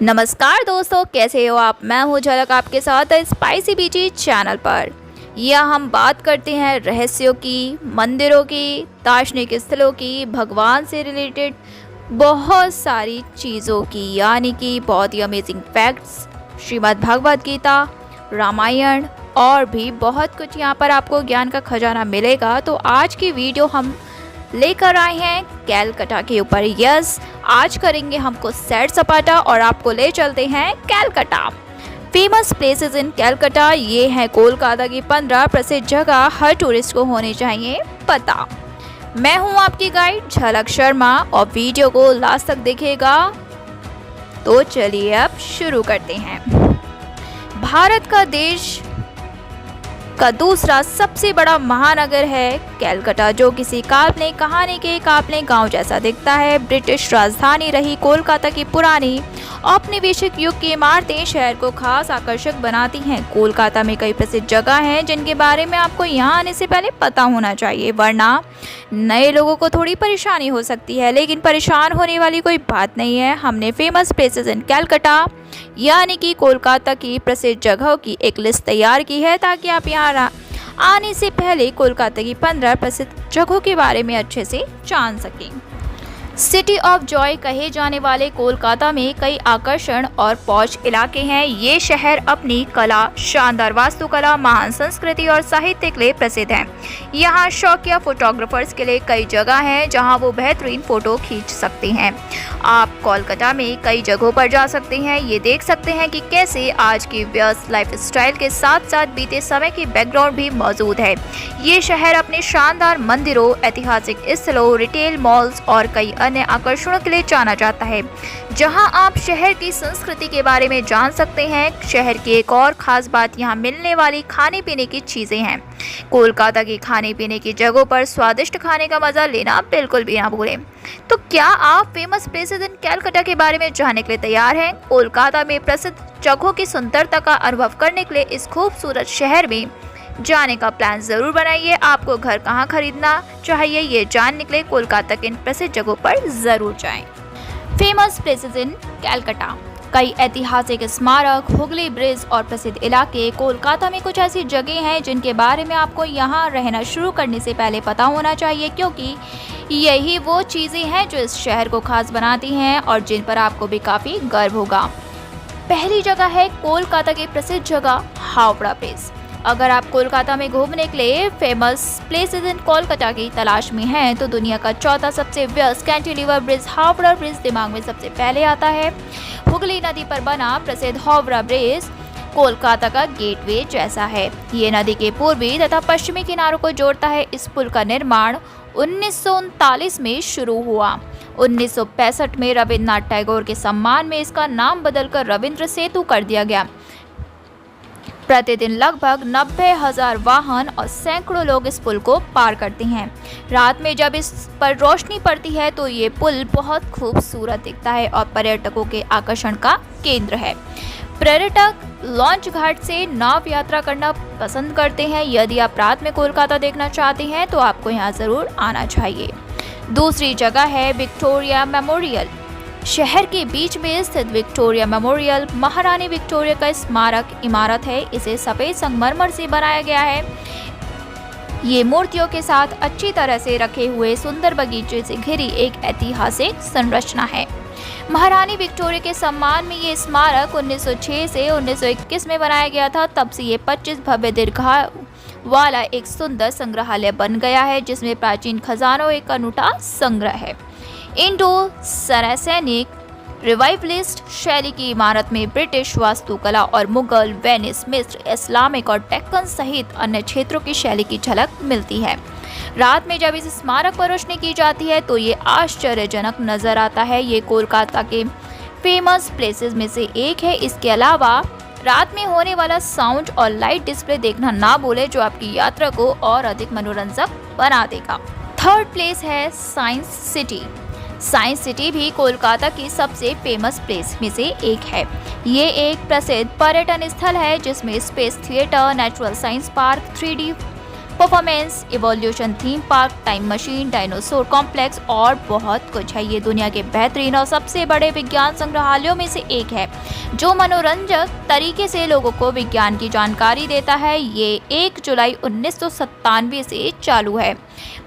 नमस्कार दोस्तों, कैसे हो आप। मैं हूँ झलक आपके साथ स्पाइसी बीची चैनल पर। यह हम बात करते हैं रहस्यों की, मंदिरों की, दार्शनिक स्थलों की, भगवान से रिलेटेड बहुत सारी चीज़ों की, यानी कि बहुत ही अमेजिंग फैक्ट्स, श्रीमद् भगवद गीता, रामायण और भी बहुत कुछ यहाँ पर आपको ज्ञान का खजाना मिलेगा। तो आज की वीडियो हम लेकर आए हैं कैलकाटा के ऊपर। यस, आज करेंगे हमको सैर सपाटा और आपको ले चलते हैं Calcutta. Famous places in Calcutta, ये है कोलकाता की 15 प्रसिद्ध जगह हर टूरिस्ट को होनी चाहिए पता। मैं हूं आपकी गाइड झलक शर्मा और वीडियो को लास्ट तक देखिएगा। तो चलिए अब शुरू करते हैं। भारत का देश का दूसरा सबसे बड़ा महानगर है कैलकाटा, जो किसी काल्पनिक कहानी के काल्पनिक गांव जैसा दिखता है। ब्रिटिश राजधानी रही कोलकाता की पुरानी औपनिवेशिक युग की इमारतें शहर को खास आकर्षक बनाती हैं। कोलकाता में कई प्रसिद्ध जगह हैं जिनके बारे में आपको यहाँ आने से पहले पता होना चाहिए, वरना नए लोगों को थोड़ी परेशानी हो सकती है। लेकिन परेशान होने वाली कोई बात नहीं है। हमने फेमस प्लेसेस इन कैलकाटा यानी कि कोलकाता की प्रसिद्ध जगहों की एक लिस्ट तैयार की है, ताकि आप यहाँ आने से पहले कोलकाता की 15 प्रसिद्ध जगहों के बारे में अच्छे से जान सकें। सिटी ऑफ जॉय कहे जाने वाले कोलकाता में कई आकर्षण और पौष इलाके हैं। ये शहर अपनी कला, शानदार वास्तुकला, महान संस्कृति और साहित्य के लिए प्रसिद्ध है। यहाँ शौकिया फोटोग्राफर्स के लिए कई जगह हैं जहाँ वो बेहतरीन फोटो खींच सकते हैं। आप कोलकाता में कई जगहों पर जा सकते हैं। ये देख सकते हैं कि कैसे आज की व्यस्त लाइफस्टाइल के साथ साथ बीते समय की बैकग्राउंड भी मौजूद है। ये शहर अपने शानदार मंदिरों, ऐतिहासिक स्थलों, रिटेल मॉल्स और कई अन्य आकर्षणों के लिए जाना जाता है, जहां आप शहर की संस्कृति के बारे में जान सकते हैं। शहर की एक और खास बात यहां मिलने वाली खाने पीने की चीजें हैं। कोलकाता की खाने पीने की जगहों पर स्वादिष्ट खाने का मजा लेना बिल्कुल भी ना भूलें। तो क्या आप फेमस प्लेसेस इन कैलकाटा के बारे में जानने के लिए तैयार हैं? कोलकाता में प्रसिद्ध जगहों की सुंदरता का अनुभव करने के लिए इस खूबसूरत शहर में जाने का प्लान जरूर बनाइए। आपको घर कहाँ खरीदना चाहिए, ये जानने के लिए कोलकाता के इन प्रसिद्ध जगहों पर जरूर जाएं। फेमस प्लेसेस इन कैलकाटा, कई ऐतिहासिक स्मारक, हुगली ब्रिज और प्रसिद्ध इलाके। कोलकाता में कुछ ऐसी जगह हैं जिनके बारे में आपको यहाँ रहना शुरू करने से पहले पता होना चाहिए, क्योंकि यही वो चीज़ें हैं जो इस शहर को खास बनाती हैं और जिन पर आपको भी काफ़ी गर्व होगा। पहली जगह है कोलकाता की प्रसिद्ध जगह हावड़ा ब्रिज। अगर आप कोलकाता में घूमने के लिए फेमस प्लेसेस इन कोलकाता की तलाश में हैं, तो दुनिया का चौथा सबसे व्यस्त कैंटिलीवर ब्रिज हावड़ा ब्रिज दिमाग में सबसे पहले आता है। हुगली नदी पर बना प्रसिद्ध हावड़ा ब्रिज कोलकाता का गेटवे जैसा है। ये नदी के पूर्वी तथा पश्चिमी किनारों को जोड़ता है। इस पुल का निर्माण 1939 में शुरू हुआ। 1965 में रविन्द्रनाथ टैगोर के सम्मान में इसका नाम बदलकर रविंद्र सेतु कर दिया गया। प्रतिदिन लगभग 90,000 वाहन और सैकड़ों लोग इस पुल को पार करते हैं। रात में जब इस पर रोशनी पड़ती है तो ये पुल बहुत खूबसूरत दिखता है और पर्यटकों के आकर्षण का केंद्र है। पर्यटक लॉन्च घाट से नाव यात्रा करना पसंद करते हैं। यदि आप रात में कोलकाता देखना चाहते हैं तो आपको यहाँ जरूर आना चाहिए। दूसरी जगह है विक्टोरिया मेमोरियल। शहर के बीच में स्थित विक्टोरिया मेमोरियल महारानी विक्टोरिया का स्मारक इमारत है। इसे सफेद संगमरमर से बनाया गया है। ये मूर्तियों के साथ अच्छी तरह से रखे हुए सुंदर बगीचे से घिरी एक ऐतिहासिक संरचना है। महारानी विक्टोरिया के सम्मान में ये स्मारक 1906 से 1921 में बनाया गया था। तब से ये 25 भव्य दीर्घा वाला एक सुंदर संग्रहालय बन गया है, जिसमें प्राचीन खजानों एक अनूठा संग्रह है। इंडो सरासेनिक रिवाइवलिस्ट शैली की इमारत में ब्रिटिश वास्तुकला और मुगल, वेनिस, मिस्र, इस्लामिक और डेक्कन सहित अन्य क्षेत्रों की शैली की झलक मिलती है। रात में जब इस स्मारक पर रोशनी की जाती है तो ये आश्चर्यजनक नजर आता है। ये कोलकाता के फेमस प्लेसेस में से एक है। इसके अलावा रात में होने वाला साउंड और लाइट डिस्प्ले देखना ना भूलें, जो आपकी यात्रा को और अधिक मनोरंजक बना देगा। थर्ड प्लेस है साइंस सिटी। साइंस सिटी भी कोलकाता की सबसे फेमस प्लेस में से एक है। ये एक प्रसिद्ध पर्यटन स्थल है जिसमें space theatre, natural science park, 3D performance, evolution theme park, time machine, dinosaur complex और बहुत कुछ है। ये दुनिया के बेहतरीन और सबसे बड़े विज्ञान संग्रहालयों में से एक है जो मनोरंजक तरीके से लोगों को विज्ञान की जानकारी देता है। ये 1 जुलाई 1997 से चालू है।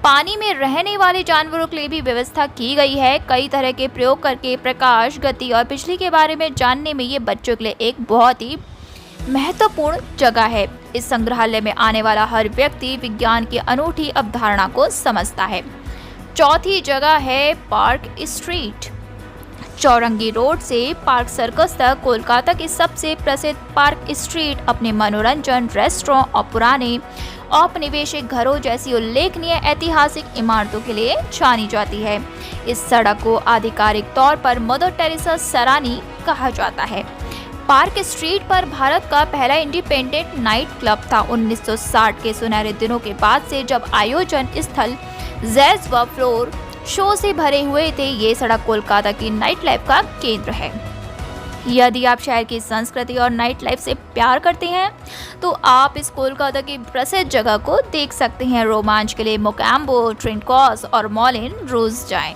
पानी में रहने वाले जानवरों के लिए भी व्यवस्था की गई है। कई तरह के प्रयोग करके प्रकाश, गति और बिजली के बारे में जानने में ये बच्चों के लिए एक बहुत ही महत्वपूर्ण जगह है। इस संग्रहालय में आने वाला हर व्यक्ति विज्ञान की अनूठी अवधारणा को समझता है। चौथी जगह है पार्क स्ट्रीट। चौरंगी रोड से पार्क सर्कस तक कोलकाता की सबसे प्रसिद्ध पार्क स्ट्रीट अपने मनोरंजन, रेस्टोरेंट और पुराने औपनिवेशिक घरों जैसी उल्लेखनीय ऐतिहासिक इमारतों के लिए जानी जाती है। इस सड़क को आधिकारिक तौर पर मदर टेरेसा सरानी कहा जाता है। पार्क स्ट्रीट पर भारत का पहला इंडिपेंडेंट नाइट क्लब था। 1960 के सुनहरे दिनों के बाद से जब आयोजन स्थल जैज व फ्लोर शो से भरे हुए थे, ये सड़क कोलकाता की नाइट लाइफ का केंद्र है। यदि आप शहर की संस्कृति और नाइट लाइफ से प्यार करते हैं तो आप इस कोलकाता की प्रसिद्ध जगह को देख सकते हैं। रोमांच के लिए मोकैम्बो, ट्रेंट क्रॉस और मॉलिन रोज जाएं।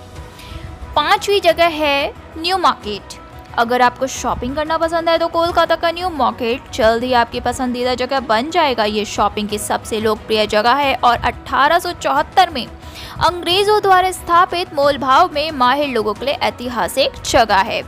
5वीं जगह है न्यू मार्केट। अगर आपको शॉपिंग करना पसंद है तो कोलकाता का न्यू मार्केट जल्द ही आपकी पसंदीदा जगह बन जाएगा। ये शॉपिंग की सबसे लोकप्रिय जगह है और 1874 में अंग्रेजों द्वारा स्थापित मोलभाव में माहिर लोगों के लिए ऐतिहासिक जगह है।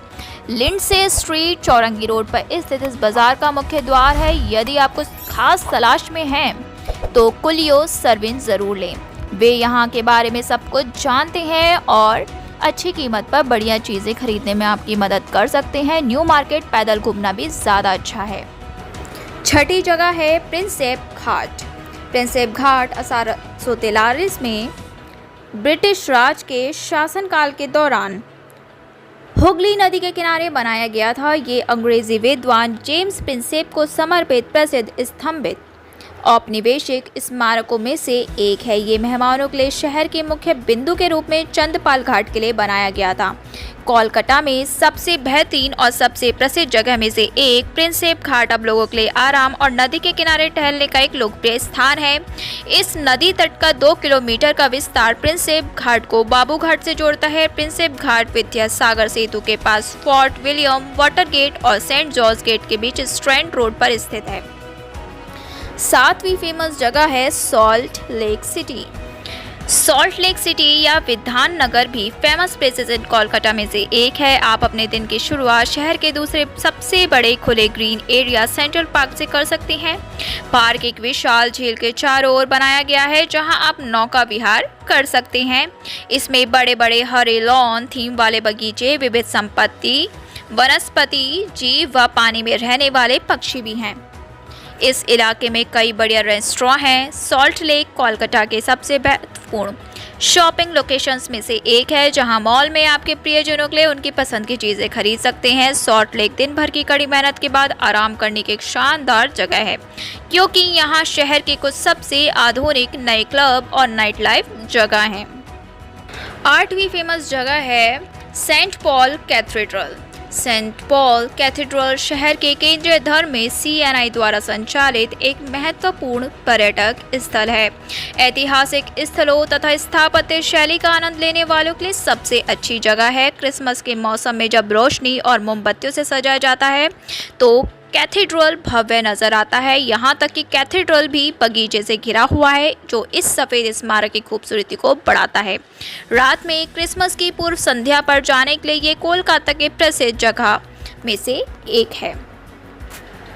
लिंडसे स्ट्रीट चौरंगी रोड पर स्थित इस बाजार का मुख्य द्वार है। यदि आप कुछ खास तलाश में हैं तो कुलियो सर्विन जरूर लें। वे यहाँ के बारे में सब कुछ जानते हैं और अच्छी कीमत पर बढ़िया चीज़ें खरीदने में आपकी मदद कर सकते हैं। न्यू मार्केट पैदल घूमना भी ज़्यादा अच्छा है। छठी जगह है प्रिंसेप घाट। प्रिंसेप घाट 1843 में ब्रिटिश राज के शासनकाल के दौरान हुगली नदी के किनारे बनाया गया था। ये अंग्रेजी विद्वान जेम्स प्रिंसेप को समर्पित प्रसिद्ध स्तंभित औपनिवेशिक स्मारकों में से एक है। ये मेहमानों के लिए शहर के मुख्य बिंदु के रूप में चंदपाल घाट के लिए बनाया गया था। कोलकाता में सबसे बेहतरीन और सबसे प्रसिद्ध जगह में से एक प्रिंसेप घाट अब लोगों के लिए आराम और नदी के किनारे टहलने का एक लोकप्रिय स्थान है। इस नदी तट का 2 किलोमीटर का विस्तार प्रिंसेप घाट को बाबू घाट से जोड़ता है। प्रिंसेप घाट विद्यासागर सेतु के पास फोर्ट विलियम, वाटर गेट और सेंट जॉर्ज गेट के बीच स्ट्रैंड रोड पर स्थित है। 7वीं फेमस जगह है salt lake city. Salt lake city या विधान नगर भी फेमस प्लेसेस इन कोलकाता में से एक है। आप अपने दिन की शुरुआत शहर के दूसरे सबसे बड़े खुले ग्रीन एरिया सेंट्रल पार्क से कर सकते हैं। पार्क एक विशाल झील के चारों ओर बनाया गया है जहां आप नौका विहार कर सकते हैं। इसमें बड़े बड़े हरे लॉन, थीम वाले बगीचे, विविध संपत्ति, वनस्पति, जीव व पानी में रहने वाले पक्षी भी हैं। इस इलाके में कई बढ़िया रेस्टोरेंट हैं। सॉल्ट लेक कोलकाता के सबसे महत्वपूर्ण शॉपिंग लोकेशंस में से एक है जहां मॉल में आपके प्रियजनों के लिए उनकी पसंद की चीज़ें खरीद सकते हैं। सॉल्ट लेक दिन भर की कड़ी मेहनत के बाद आराम करने की एक शानदार जगह है क्योंकि यहां शहर के कुछ सबसे आधुनिक नए क्लब और नाइट लाइफ जगह हैं। 8वीं फेमस जगह है Saint Paul cathedral. Saint Paul cathedral शहर के केंद्रीय धर्म में CNI द्वारा संचालित एक महत्वपूर्ण पर्यटक स्थल है। ऐतिहासिक स्थलों तथा स्थापत्य शैली का आनंद लेने वालों के लिए सबसे अच्छी जगह है। क्रिसमस के मौसम में जब रोशनी और मोमबत्तियों से सजाया जाता है तो कैथेड्रल भव्य नजर आता है। यहाँ तक कि कैथेड्रल भी बगीचे से घिरा हुआ है जो इस सफ़ेद स्मारक की खूबसूरती को बढ़ाता है। रात में क्रिसमस की पूर्व संध्या पर जाने के लिए ये कोलकाता के प्रसिद्ध जगह में से एक है।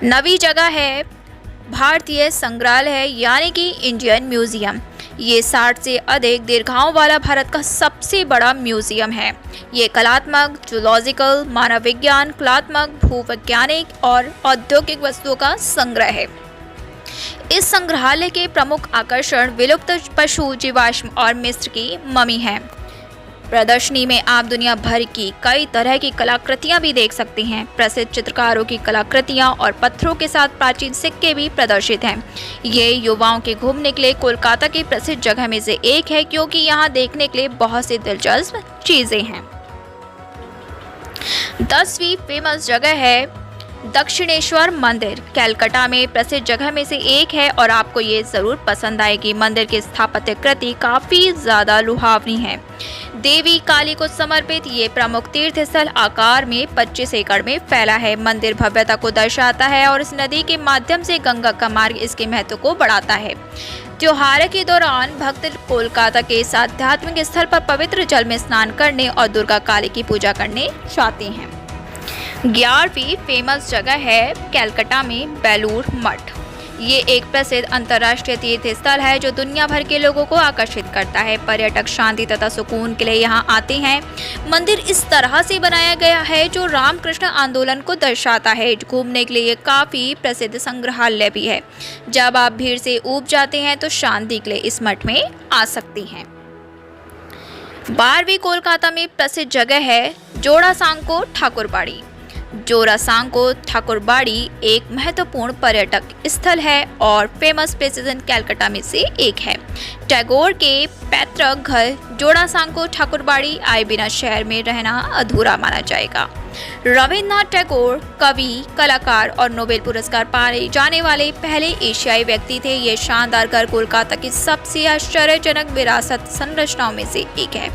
9वीं जगह है भारतीय संग्रहालय यानी कि इंडियन म्यूजियम। ये 60 से अधिक दीर्घाओं वाला भारत का सबसे बड़ा म्यूजियम है। ये कलात्मक, जूलॉजिकल, मानव विज्ञान, कलात्मक, भूवैज्ञानिक और औद्योगिक वस्तुओं का संग्रह है। इस संग्रहालय के प्रमुख आकर्षण विलुप्त पशु, जीवाश्म और मिस्र की ममी है। प्रदर्शनी में आप दुनिया भर की कई तरह की कलाकृतियां भी देख सकते हैं। प्रसिद्ध चित्रकारों की कलाकृतियां और पत्थरों के साथ प्राचीन सिक्के भी प्रदर्शित हैं। ये युवाओं के घूमने के लिए कोलकाता की प्रसिद्ध जगह में से एक है क्योंकि यहाँ देखने के लिए बहुत सी दिलचस्प चीजें हैं। 10वीं फेमस जगह है दक्षिणेश्वर मंदिर कलकत्ता में प्रसिद्ध जगह में से एक है और आपको ये जरूर पसंद आएगी। मंदिर की स्थापत्य कृति काफी ज्यादा लुभावनी है। देवी काली को समर्पित ये प्रमुख तीर्थ स्थल आकार में 25 एकड़ में फैला है। मंदिर भव्यता को दर्शाता है और इस नदी के माध्यम से गंगा का मार्ग इसके महत्व को बढ़ाता है। त्योहार के दौरान भक्त कोलकाता के इस आध्यात्मिक स्थल पर पवित्र जल में स्नान करने और दुर्गा काली की पूजा करने जाते हैं। 11वीं फेमस जगह है कलकत्ता में बेलूर मठ। ये एक प्रसिद्ध अंतर्राष्ट्रीय तीर्थ स्थल है जो दुनिया भर के लोगों को आकर्षित करता है। पर्यटक शांति तथा सुकून के लिए यहाँ आते हैं। मंदिर इस तरह से बनाया गया है जो रामकृष्ण आंदोलन को दर्शाता है। घूमने के लिए काफ़ी प्रसिद्ध संग्रहालय भी है। जब आप भीड़ से ऊब जाते हैं तो शांति के लिए इस मठ में आ सकती हैं। 12वीं कोलकाता में प्रसिद्ध जगह है जोड़ासांको ठाकुरबाड़ी। जोरासांको ठाकुरबाड़ी एक महत्वपूर्ण पर्यटक स्थल है और फेमस प्लेसेस इन कलकत्ता में से एक है। टैगोर के पैतृक घर जोड़ासांको ठाकुरबाड़ी आए बिना शहर में रहना अधूरा माना जाएगा। रविन्द्रनाथ टैगोर कवि, कलाकार और नोबेल पुरस्कार पाए जाने वाले पहले एशियाई व्यक्ति थे। ये शानदार घर कोलकाता की सबसे आश्चर्यजनक विरासत संरचनाओं में से एक है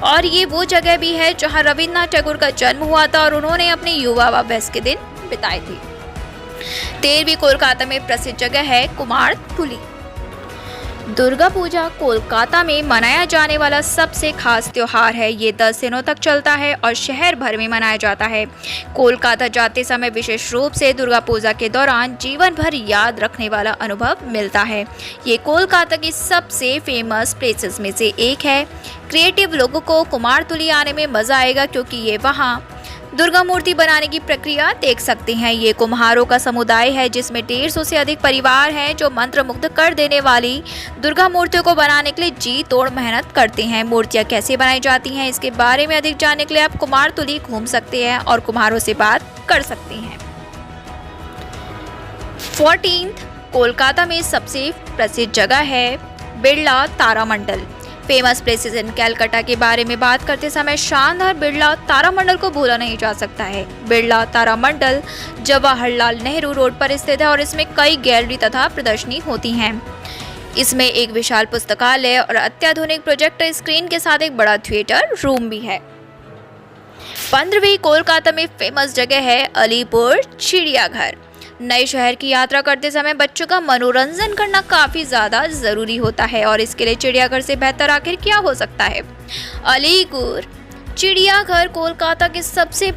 और ये वो जगह भी है जहां रविन्द्रनाथ टैगोर का जन्म हुआ था और उन्होंने अपने युवावस्था के दिन बिताए थे। 13वीं कोलकाता में प्रसिद्ध जगह है कुमारटुली। दुर्गा पूजा कोलकाता में मनाया जाने वाला सबसे खास त्योहार है। ये 10 दिनों तक चलता है और शहर भर में मनाया जाता है। कोलकाता जाते समय विशेष रूप से दुर्गा पूजा के दौरान जीवन भर याद रखने वाला अनुभव मिलता है। ये कोलकाता की सबसे फेमस प्लेसेस में से एक है। क्रिएटिव लोगों को कुमारटुली आने में मज़ा आएगा क्योंकि ये वहाँ दुर्गा मूर्ति बनाने की प्रक्रिया देख सकते हैं। ये कुम्हारों का समुदाय है जिसमें 150 से अधिक परिवार हैं जो मंत्रमुग्ध कर देने वाली दुर्गा मूर्तियों को बनाने के लिए जी तोड़ मेहनत करते हैं। मूर्तियां कैसे बनाई जाती हैं इसके बारे में अधिक जानने के लिए आप कुमारटुली घूम सकते हैं और कुम्हारों से बात कर सकते हैं। 14th कोलकाता में सबसे प्रसिद्ध जगह है बिरला तारामंडल। फेमस प्लेसेस इन कलकत्ता के बारे में बात करते समय शानदार बिरला तारामंडल को भूला नहीं जा सकता है। बिरला तारामंडल जवाहरलाल नेहरू रोड पर स्थित है और इसमें कई गैलरी तथा प्रदर्शनी होती हैं। इसमें एक विशाल पुस्तकालय और अत्याधुनिक प्रोजेक्टर स्क्रीन के साथ एक बड़ा थिएटर रूम भी है। 15वीं कोलकाता में फेमस जगह है अलीपुर चिड़ियाघर। नए शहर की यात्रा करते समय बच्चों का मनोरंजन करना काफ़ी ज़्यादा ज़रूरी होता है और इसके लिए चिड़ियाघर से बेहतर आखिर क्या हो सकता है। अलीपुर चिड़ियाघर कोलकाता के सबसे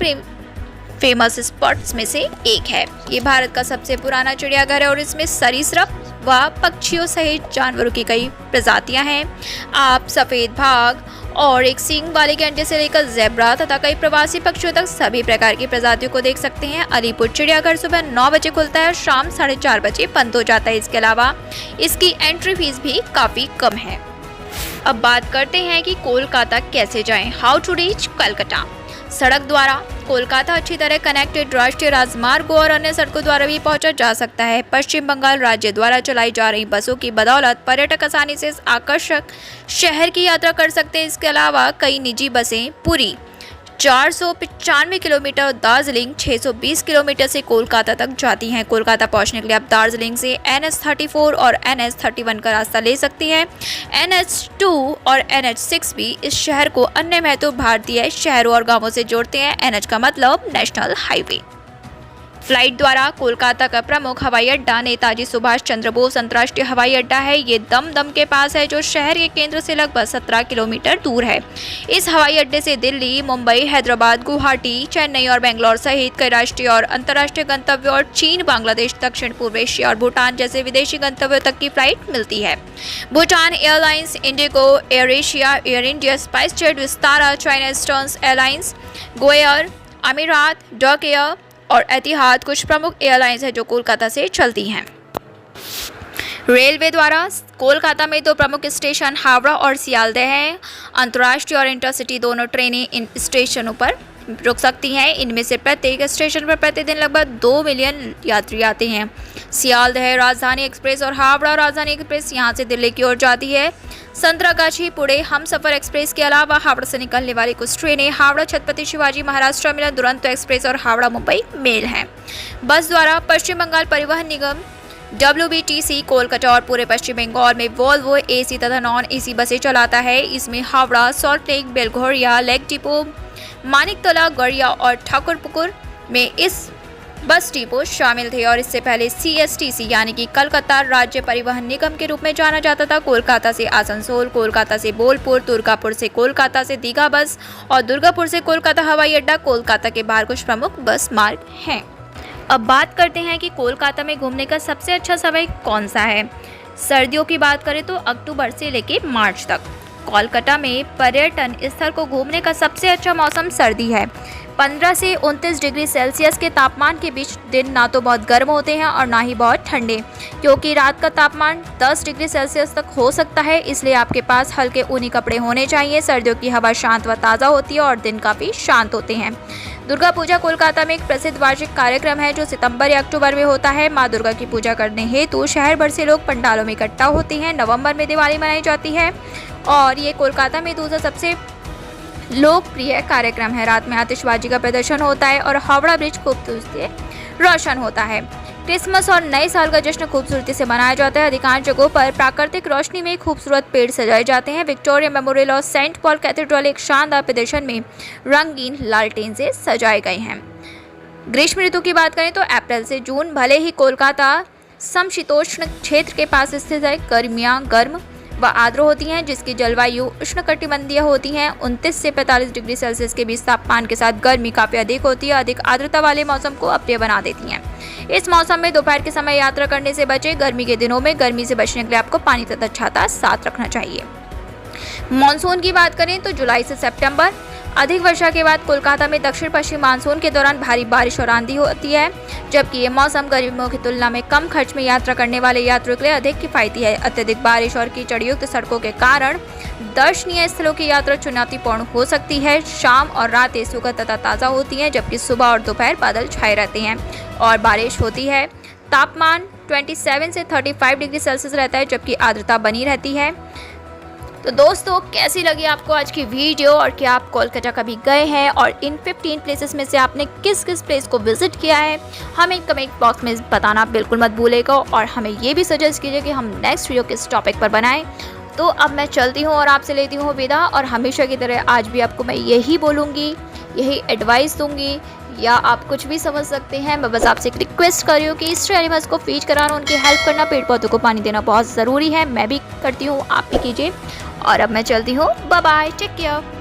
फेमस स्पॉट्स में से एक है। ये भारत का सबसे पुराना चिड़ियाघर है और इसमें सरीसृप व पक्षियों सहित जानवरों की कई प्रजातियां हैं। आप सफ़ेद बाघ और एक सींग वाले गैंडे से लेकर ज़ेब्रा तथा कई प्रवासी पक्षियों तक सभी प्रकार की प्रजातियों को देख सकते हैं। अलीपुर चिड़ियाघर सुबह 9 बजे खुलता है और शाम 4:30 बजे बंद हो जाता है। इसके अलावा इसकी एंट्री फीस भी काफ़ी कम है। अब बात करते हैं कि कोलकाता कैसे जाएं। How to reach Calcutta. सड़क द्वारा कोलकाता अच्छी तरह कनेक्टेड राष्ट्रीय राजमार्गों और अन्य सड़कों द्वारा भी पहुंचा जा सकता है। पश्चिम बंगाल राज्य द्वारा चलाई जा रही बसों की बदौलत पर्यटक आसानी से इस आकर्षक शहर की यात्रा कर सकते हैं। इसके अलावा कई निजी बसें पुरी 495 किलोमीटर और दार्जिलिंग 620 किलोमीटर से कोलकाता तक जाती हैं। कोलकाता पहुंचने के लिए आप दार्जिलिंग से NH34 और NH31 का रास्ता ले सकती हैं। NH2 और NH6 भी इस शहर को अन्य महत्वपूर्ण भारतीय शहरों और गांवों से जोड़ते हैं। NH का मतलब नेशनल हाईवे। फ्लाइट द्वारा कोलकाता का प्रमुख हवाई अड्डा नेताजी सुभाष चंद्र बोस अंतर्राष्ट्रीय हवाई अड्डा है। ये दमदम के पास है जो शहर के केंद्र से लगभग 17 किलोमीटर दूर है। इस हवाई अड्डे से दिल्ली, मुंबई, हैदराबाद, गुवाहाटी, चेन्नई और बेंगलोर सहित कई राष्ट्रीय और अंतर्राष्ट्रीय गंतव्यों और चीन, बांग्लादेश, दक्षिण पूर्व एशिया और भूटान जैसे विदेशी गंतव्यों तक की फ्लाइट मिलती है। Bhutan airlines, Indigo, air Asia, air India, spice jet, Vistara, China eastern airlines, Go Air, अमीरात, डक एयर और एतिहाद कुछ प्रमुख एयरलाइंस हैं जो कोलकाता से चलती हैं। रेलवे द्वारा कोलकाता में 2 प्रमुख स्टेशन हावड़ा और सियालदह हैं। अंतर्राष्ट्रीय और इंटरसिटी दोनों ट्रेनें इन स्टेशनों पर रुक सकती हैं। इनमें से प्रत्येक स्टेशन पर प्रतिदिन लगभग 2 मिलियन यात्री आते हैं। सियालदह राजधानी एक्सप्रेस और हावड़ा राजधानी एक्सप्रेस यहाँ से दिल्ली की ओर जाती है। संतरागाछी पुणे हमसफर एक्सप्रेस के अलावा हावड़ा से निकलने वाली कुछ ट्रेनें हावड़ा छत्रपति शिवाजी महाराज टर्मिनल दुरंतो एक्सप्रेस और हावड़ा मुंबई मेल हैं। बस द्वारा पश्चिम बंगाल परिवहन निगम WBTC कोलकाता और पूरे पश्चिम बंगाल में वोल्वो AC तथा नॉन AC बसें चलाता है। इसमें Howrah, Salt Lake, Belghoria, Lake Depot, Maniktala, Garia और ठाकुरपुकुर में इस बस डिपो शामिल थे और इससे पहले CSTC यानी कि कलकत्ता राज्य परिवहन निगम के रूप में जाना जाता था। कोलकाता से आसनसोल, कोलकाता से बोलपुर, दुर्गापुर से कोलकाता से दीघा बस और दुर्गापुर से कोलकाता हवाई अड्डा कोलकाता के बाहर कुछ प्रमुख बस मार्ग हैं। अब बात करते हैं कि कोलकाता में घूमने का सबसे अच्छा समय कौन सा है। सर्दियों की बात करें तो अक्टूबर से लेकर मार्च तक कोलकाता में पर्यटन स्थल को घूमने का सबसे अच्छा मौसम सर्दी है। 15 से 29 डिग्री सेल्सियस के तापमान के बीच दिन ना तो बहुत गर्म होते हैं और ना ही बहुत ठंडे, क्योंकि रात का तापमान 10 डिग्री सेल्सियस तक हो सकता है, इसलिए आपके पास हल्के ऊनी कपड़े होने चाहिए। सर्दियों की हवा शांत व ताज़ा होती है और दिन काफ़ी शांत होते हैं। दुर्गा पूजा कोलकाता में एक प्रसिद्ध वार्षिक कार्यक्रम है जो सितंबर या अक्टूबर में होता है। माँ दुर्गा की पूजा करने हेतु शहर भर से लोग पंडालों में इकट्ठा होते हैं। नवंबर में दिवाली मनाई जाती है और ये कोलकाता में दूसरा सबसे लोकप्रिय कार्यक्रम है। रात में आतिशबाजी का प्रदर्शन होता है और हावड़ा ब्रिज खूबसूरती से रोशन होता है। क्रिसमस और नए साल का जश्न खूबसूरती से मनाया जाता है। अधिकांश जगहों पर प्राकृतिक रोशनी में खूबसूरत पेड़ सजाए जाते हैं। विक्टोरिया मेमोरियल और सेंट पॉल कैथेड्रल एक शानदार प्रदर्शन में रंगीन लालटेन से सजाए गए हैं। ग्रीष्म ऋतु की बात करें तो अप्रैल से जून भले ही कोलकाता समशीतोष्ण क्षेत्र के पास स्थित है, गर्मियाँ गर्म व आर्द्र होती हैं, जिसकी जलवायु उष्णकटिबंधीय होती हैं। 29 से 45 डिग्री सेल्सियस के बीच तापमान के साथ गर्मी काफ़ी अधिक होती है, अधिक आर्द्रता वाले मौसम को अप्रिय बना देती हैं। इस मौसम में दोपहर के समय यात्रा करने से बचें। गर्मी के दिनों में गर्मी से बचने के लिए आपको पानी तथा छाता साथ रखना चाहिए। मानसून की बात करें तो जुलाई से सितंबर अधिक वर्षा के बाद कोलकाता में दक्षिण पश्चिम मानसून के दौरान भारी बारिश और आंधी होती है, जबकि ये मौसम गर्मियों की तुलना में कम खर्च में यात्रा करने वाले यात्रियों के लिए अधिक किफायती है। अत्यधिक बारिश और कीचड़युक्त सड़कों के कारण दर्शनीय स्थलों की यात्रा चुनौतीपूर्ण हो सकती है। शाम और रातें सुखद तथा ताज़ा होती हैं, जबकि सुबह और दोपहर बादल छाए रहते हैं और बारिश होती है। तापमान 27 से 35 डिग्री सेल्सियस रहता है, जबकि आर्द्रता बनी रहती है। तो दोस्तों, कैसी लगी आपको आज की वीडियो और क्या आप कोलकाता कभी गए हैं और इन 15 प्लेसेस में से आपने किस किस प्लेस को विजिट किया है, हमें कमेंट बॉक्स में बताना बिल्कुल मत भूलिएगा और हमें ये भी सजेस्ट कीजिए कि हम नेक्स्ट वीडियो किस टॉपिक पर बनाएं। तो अब मैं चलती हूँ और आपसे लेती हूँ विदा, और हमेशा की तरह आज भी आपको मैं यही बोलूँगी, यही एडवाइस दूँगी, या आप कुछ भी समझ सकते हैं। मैं बस आपसे एक रिक्वेस्ट कर रही हूँ कि स्ट्रे एनिमल्स को फीड कराना, उनकी हेल्प करना, पेड़ पौधों को पानी देना बहुत ज़रूरी है। मैं भी करती हूँ, आप भी कीजिए। और अब मैं चलती हूँ। Bye bye, take care.